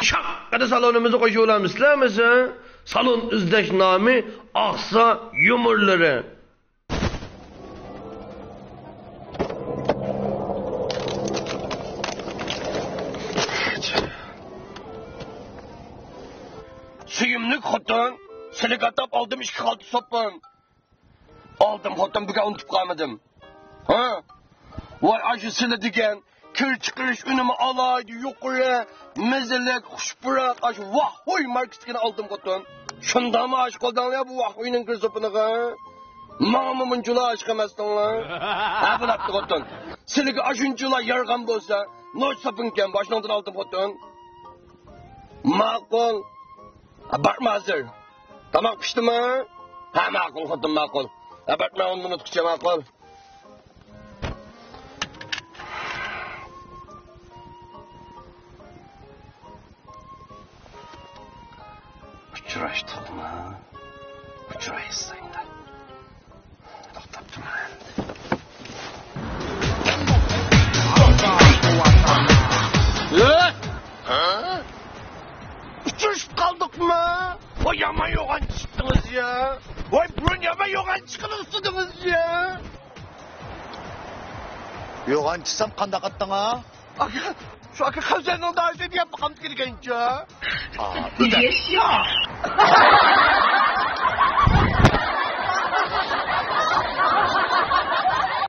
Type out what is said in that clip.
Şakkada salonumuzu koşu olamızlar mısın? Salon izleş nami Aksa Yumurları. Suyumluk xotin, silik atab aldım 2-6 sopun. Aldım xotin buga unutib qolmadim. Ha? Voy aşı sili degan kir chiqarish unimi alaydi yuqori, mazalik, xushpurak, aşı vahvoy markasini aldım xotin. Shundami ash qoldinglar bu vahvoyning kir sopiniga? Ma'ma munjula ash qilmasdinglar. Ha bo'libdi xotin. Sizlarga ashunchalar yarg'an bo'lsa, noch sopinkan boshingdan aldım xotin. Ma'qul. Abartma hazır. Tamak pişti mi? Ha ma'qul xotin ma'qul. Abartma 10 minutgacha ma'qul. Uchrashdikmi? Uchraysan-da. To'xtab turman. Ha? Uçurup kaldık mı? O yaman yoğan çıktınız ya. Vay burun yaman yoğan çıkınırsınız ya. Yoğan çıksam kanda kattın ha? Şu akı kavşağının daha önce diye bakalım gerekince. Aa,